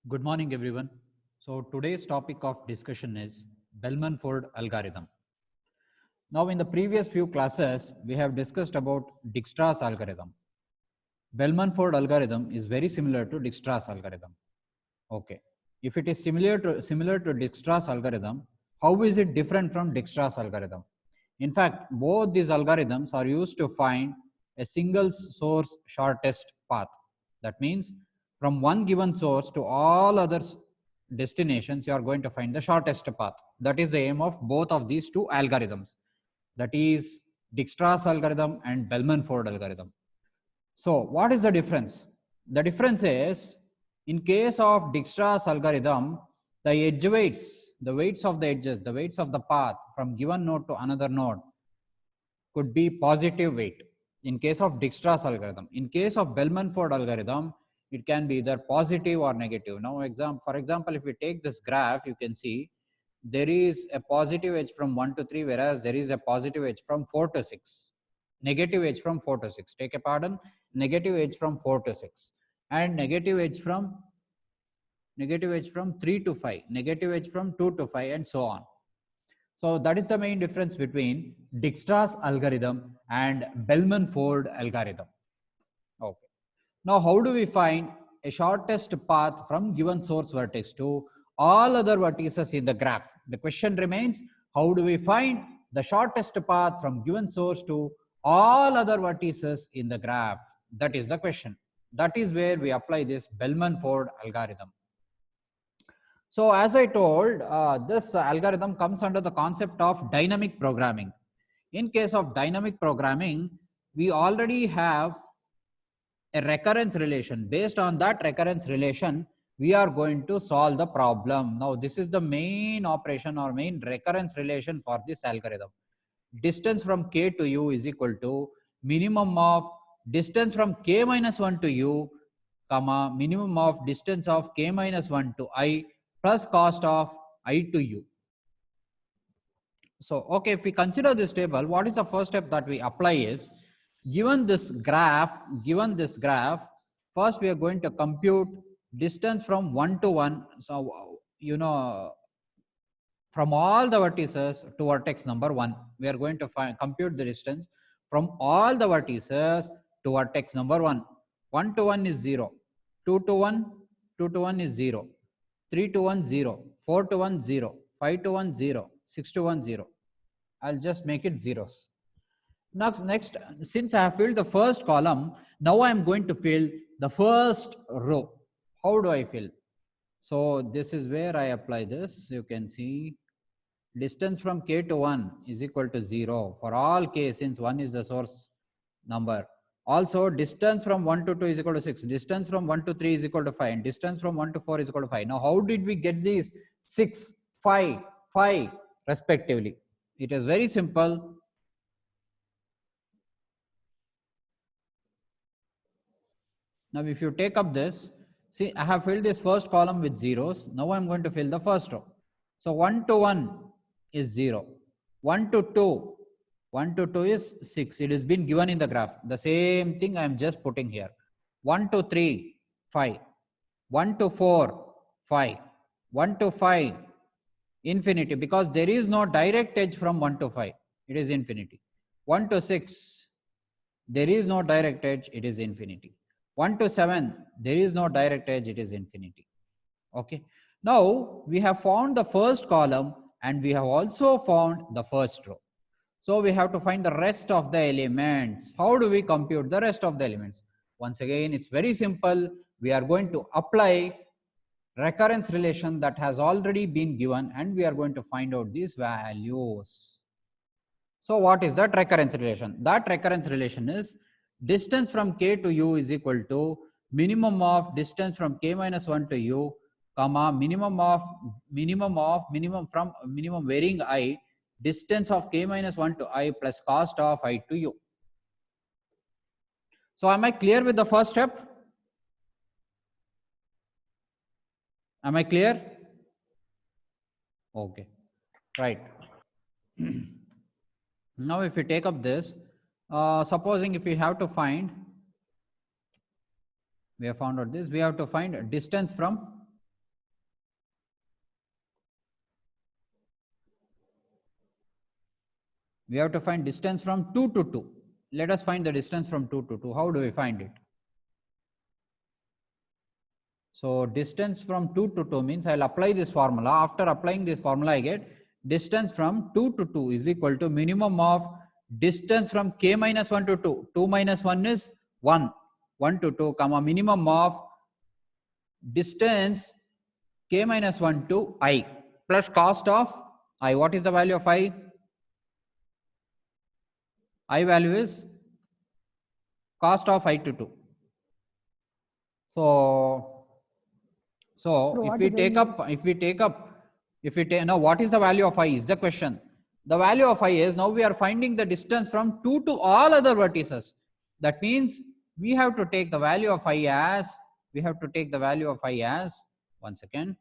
Good morning, everyone. So today's topic of discussion is Bellman-Ford algorithm. Now, in the previous few classes, we have discussed about Dijkstra's algorithm. Bellman-Ford algorithm is very similar to Dijkstra's algorithm. Okay. If it is similar to Dijkstra's algorithm, how is it different from Dijkstra's algorithm? In fact, both these algorithms are used to find a single source shortest path. That means from one given source to all other destinations, you are going to find the shortest path. That is the aim of both of these two algorithms. That is Dijkstra's algorithm and Bellman-Ford algorithm. So what is the difference? The difference is, in case of Dijkstra's algorithm, the edge weights, the weights of the edges, the weights of the path from given node to another node could be positive weight in case of Dijkstra's algorithm. In case of Bellman-Ford algorithm, it can be either positive or negative. Now, for example, if we take this graph, you can see there is a positive edge from 1 to 3, whereas there is a positive edge from 4 to 6. Negative edge from 4 to 6. Take a pardon, negative edge from 4 to 6. And negative edge from 3 to 5, negative edge from 2 to 5, and so on. So that is the main difference between Dijkstra's algorithm and Bellman-Ford algorithm. Okay. Now, how do we find a shortest path from given source vertex to all other vertices in the graph? The question remains, how do we find the shortest path from given source to all other vertices in the graph? That is the question. That is where we apply this Bellman-Ford algorithm. So as I told, this algorithm comes under the concept of dynamic programming. In case of dynamic programming, we already have a recurrence relation. Based on that recurrence relation, we are going to solve the problem. Now, this is the main operation or main recurrence relation for this algorithm. Distance from k to u is equal to minimum of distance from k minus 1 to u, comma, minimum of distance of k minus 1 to I plus cost of I to u. So, okay, if we consider this table, what is the first step that we apply is, given this graph, first we are going to compute distance from 1 to 1. So, from all the vertices to vertex number 1, we are going to compute the distance from all the vertices to vertex number 1. 1 to 1 is 0, 2 to 1, 2 to 1 is 0, 3 to 1 0, 4 to 1 0, 5 to 1 0, 6 to 1 0. I'll just make it zeros. Next, since I have filled the first column, now I am going to fill the first row. How do I fill? So this is where I apply this. You can see distance from k to 1 is equal to 0 for all k, since 1 is the source number. Also, distance from 1 to 2 is equal to 6. Distance from 1 to 3 is equal to 5. And distance from 1 to 4 is equal to 5. Now, how did we get these 6, 5, 5 respectively? It is very simple. Now, if you take up this, see, I have filled this first column with zeros. Now, I'm going to fill the first row. So, 1 to 1 is 0. 1 to 2, 1 to 2 is 6. It has been given in the graph. The same thing I am just putting here. 1 to 3, 5. 1 to 4, 5. 1 to 5, infinity, because there is no direct edge from 1 to 5. It is infinity. 1 to 6, there is no direct edge. It is infinity. 1 to 7, there is no direct edge. It is infinity. Okay. Now, we have found the first column and we have also found the first row. So, we have to find the rest of the elements. How do we compute the rest of the elements? Once again, it's very simple. We are going to apply recurrence relation that has already been given and we are going to find out these values. So, what is that recurrence relation? That recurrence relation is distance from k to u is equal to minimum of distance from k minus 1 to u, comma, minimum varying I, distance of k minus 1 to I plus cost of I to u. So, am I clear with the first step? Am I clear? Okay, right. Now, if we take up this, supposing if we have to find, we have found out this, we have to find distance from We have to find distance from 2 to 2. Let us find the distance from 2 to 2. How do we find it? So distance from 2 to 2 means I'll apply this formula. After applying this formula, I get distance from 2 to 2 is equal to minimum of distance from k minus 1 to 2. 2 minus 1 is 1. 1 to 2, comma, minimum of distance k minus 1 to I plus cost of I. What is the value of I? I value is cost of I to 2. So if we take up, now what is the value of I is the question. The value of I is, now we are finding the distance from 2 to all other vertices. That means we have to take the value of I as, one second,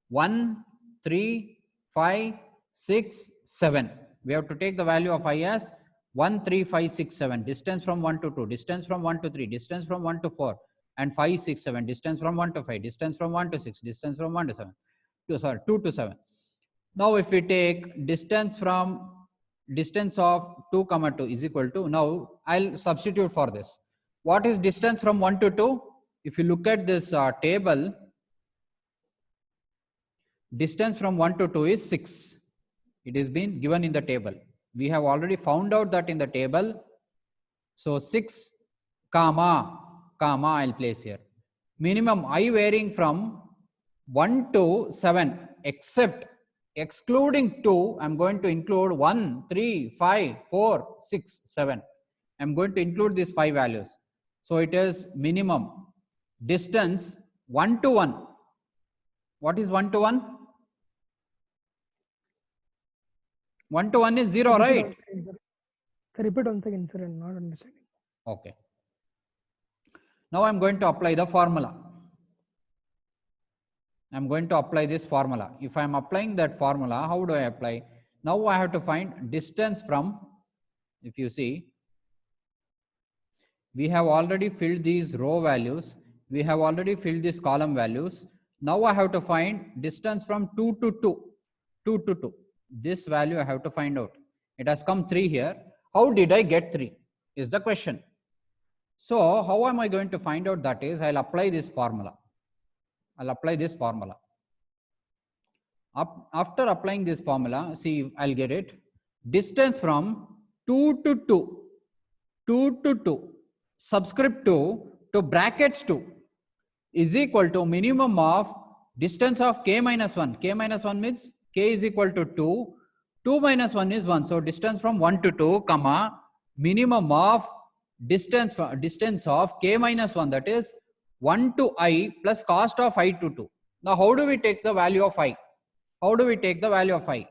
1, 3, 5, 6, 7. We have to take the value of I as 1, 3, 5, 6, 7. Distance from 1 to 2, distance from 1 to 3, distance from 1 to 4, and 5, 6, 7. Distance from 1 to 5, distance from 1 to 6, distance from 1 to 7. 2 to 7. Now if we take distance of 2, 2 is equal to, now I'll substitute for this. What is distance from 1 to 2? If you look at this table, distance from 1 to 2 is 6. It is been given in the table. We have already found out that in the table. So 6, comma, I'll place here. Minimum I varying from 1 to 7, except excluding 2, I'm going to include 1, 3, 5, 4, 6, 7. I'm going to include these 5 values. So it is minimum distance 1 to 1. What is 1 to 1? 1 to 1 is 0, right? Repeat once again, sir. I'm not understanding. Okay. Now I'm going to apply the formula. I'm going to apply this formula. If I'm applying that formula, how do I apply? Now I have to find distance from, if you see, we have already filled these row values. We have already filled these column values. Now I have to find distance from 2 to 2. 2 to 2. This value I have to find out. It has come 3 here. How did I get 3 is the question. So how am I going to find out that is, I'll apply this formula. After applying this formula, see, I'll get it. Distance from 2 to 2, subscript 2 to brackets 2 is equal to minimum of distance of k minus 1. K minus 1 means k is equal to 2. 2 minus 1 is 1. So distance from 1 to 2, comma, minimum of distance of k minus 1, that is 1 to I plus cost of I to 2. Now how do we take the value of I?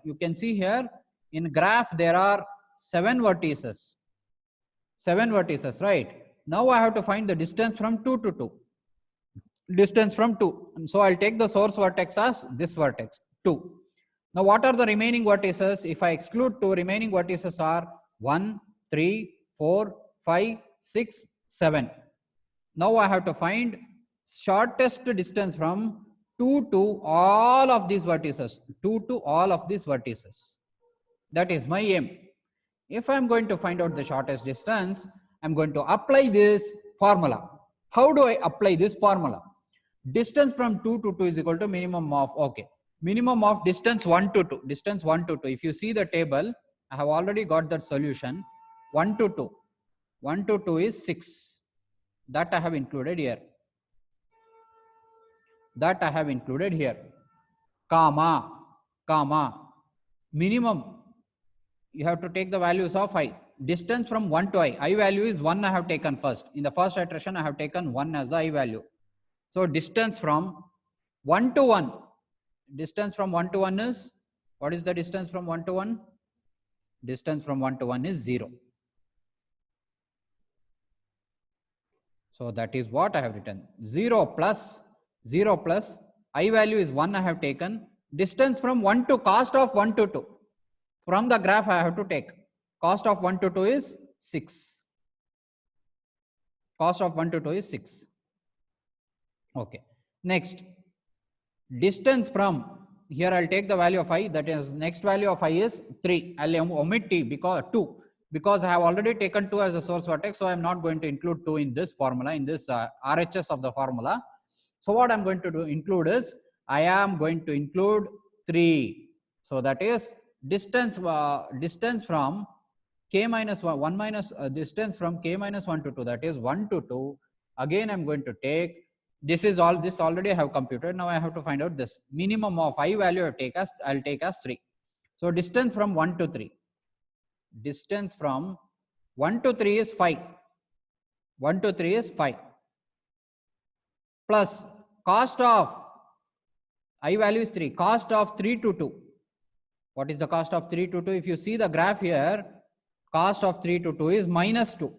You can see here in graph there are 7 vertices. 7 vertices, right? Now I have to find the distance from 2 to 2. Distance from 2. So I'll take the source vertex as this vertex, 2. Now what are the remaining vertices? If I exclude 2, remaining vertices are 1, 3, 4, 5, 6, 7. Now I have to find shortest distance from 2 to all of these vertices. That is my aim. If I'm going to find out the shortest distance, I'm going to apply this formula. How do I apply this formula? Distance from 2 to 2 is equal to minimum of, minimum of distance 1 to 2. Distance 1 to 2. If you see the table, I have already got that solution. 1 to 2. 1 to 2 is 6. That I have included here. Comma, minimum. You have to take the values of I. Distance from 1 to I value is 1 I have taken first. In the first iteration, I have taken 1 as the I value. So distance from 1 to 1. Distance from 1 to 1 is, what is the distance from 1 to 1? Distance from 1 to 1 is 0. So that is what I have written. 0 plus I value is 1 I have taken. Distance from 1 to cost of 1 to 2. From the graph I have to take. Cost of 1 to 2 is 6. Okay. Next, distance from, here I'll take the value of I, that is next value of I is 3. I'll omit T because 2, because I have already taken 2 as a source vertex, so I'm not going to include 2 in this formula, in this RHS of the formula. So what I'm going to include is, I am going to include 3. So that is distance from k minus 1 minus distance from k minus 1 to 2, that is 1 to 2. Again I'm going to take, this already I have computed. Now I have to find out this minimum of I value I'll take as 3. So distance from 1 to 3. Distance from 1 to 3 is 5. 1 to 3 is 5. Plus cost of I value is 3. Cost of 3 to 2. What is the cost of 3 to 2? If you see the graph here, cost of 3 to 2 is minus 2.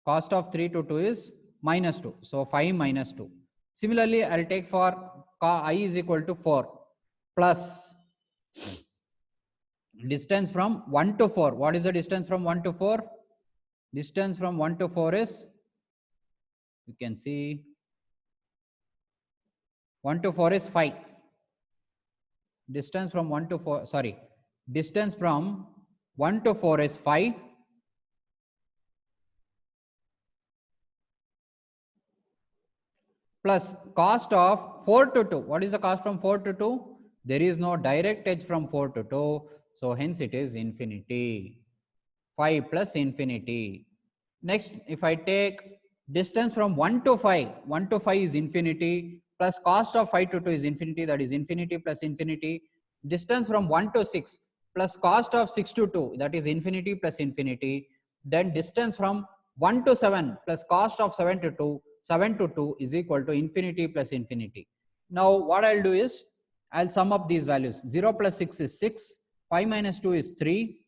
Cost of 3 to 2 is minus 2. So 5 minus 2. Similarly, I'll take for I is equal to 4 plus distance from 1 to 4. What is the distance from 1 to 4? Distance from 1 to 4 is, you can see 1 to 4 is 5. Distance from 1 to 4, sorry, distance from 1 to 4 is 5. Plus cost of 4 to 2. What is the cost from 4 to 2? There is no direct edge from 4 to 2. So hence it is infinity. 5 plus infinity. Next, if I take distance from 1 to 5, 1 to 5 is infinity, plus cost of 5 to 2 is infinity, that is infinity plus infinity. Distance from 1 to 6 plus cost of 6 to 2, that is infinity plus infinity. Then distance from 1 to 7 plus cost of 7 to 2 is equal to infinity plus infinity. Now what I'll do is, I'll sum up these values. 0 plus 6 is 6, 5 minus 2 is 3,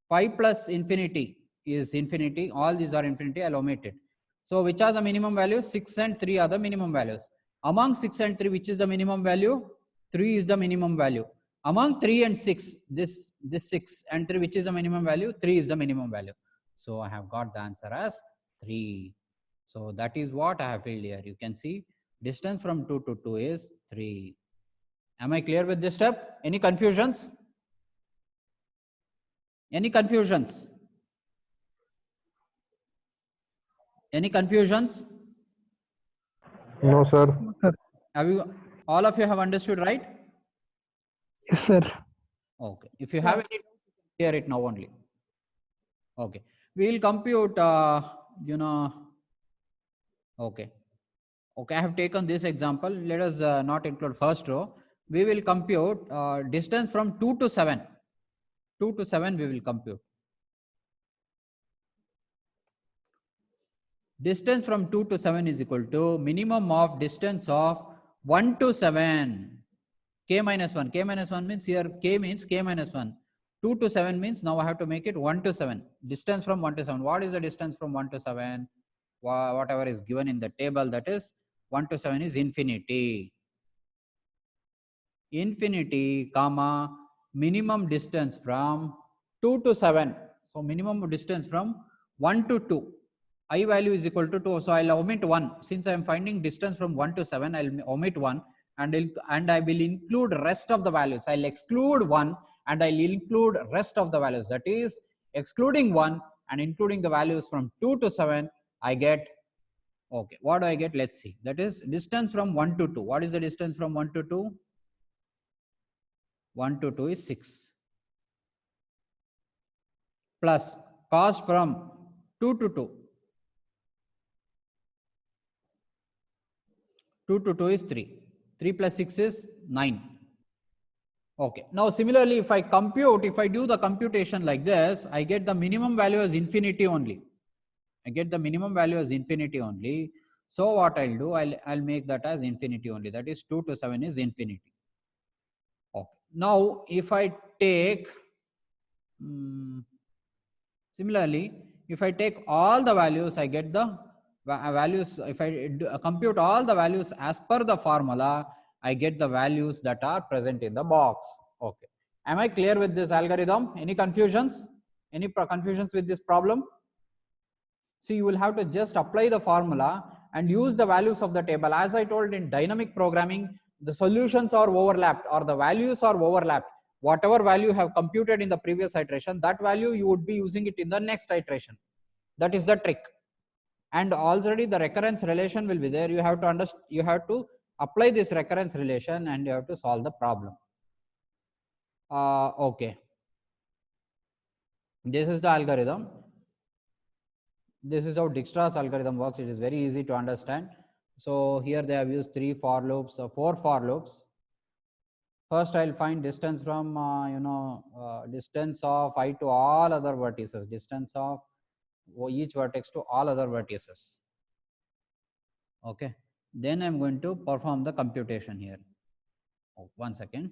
5 plus infinity is infinity, all these are infinity, I'll omit it. So which are the minimum values? 6 and 3 are the minimum values. Among 6 and 3, which is the minimum value? 3 is the minimum value. Among 3 and 6, this 6 and 3, which is the minimum value? 3 is the minimum value. So I have got the answer as 3. So that is what I have filled here. You can see distance from 2 to 2 is 3. Am I clear with this step? Any confusions? Any confusions? Any confusions? No, sir. No, sir. Have you, all of you have understood, right? Yes, sir. Okay. If you have any, clear it now only. Okay. We will compute, okay. Okay, I have taken this example. Let us not include first row. We will compute distance from 2 to 7. 2 to 7 we will compute. Distance from 2 to 7 is equal to minimum of distance of 1 to 7. K minus 1. K minus 1 means here K means K minus 1. 2 to 7 means now I have to make it 1 to 7. Distance from 1 to 7. What is the distance from 1 to 7? Whatever is given in the table, that is 1 to 7 is infinity. Infinity, comma, minimum distance from 2 to 7. So minimum distance from 1 to 2. I value is equal to 2. So I'll omit 1. Since I am finding distance from 1 to 7, I'll omit 1 and I will include rest of the values. I'll exclude 1 and I'll include rest of the values. That is excluding 1 and including the values from 2 to 7, I get, okay, what do I get? Let's see. That is distance from 1 to 2. What is the distance from 1 to 2? 1 to 2 is 6. Plus cost from 2 to 2. 2 to 2 is 3. 3 plus 6 is 9. Okay. Now similarly, if I do the computation like this, I get the minimum value as infinity only. I get the minimum value as infinity only. So what I'll do, I'll make that as infinity only. That is 2 to 7 is infinity. Okay. Now if I take, similarly, if I take all the values, I get the values. If I compute all the values as per the formula, I get the values that are present in the box. Okay. Am I clear with this algorithm? Any confusions? Any confusions with this problem? See, you will have to just apply the formula and use the values of the table. As I told, in dynamic programming, the solutions are overlapped or the values are overlapped. Whatever value you have computed in the previous iteration, that value you would be using it in the next iteration. That is the trick. And already the recurrence relation will be there. You have to understand, you have to apply this recurrence relation and you have to solve the problem. Okay. This is the algorithm. This is how Dijkstra's algorithm works. It is very easy to understand. So here they have used 3 for loops, 4 for loops. First, I'll find distance from, distance of I to all other vertices, distance of each vertex to all other vertices. Okay. Then I'm going to perform the computation here. Oh, 1 second.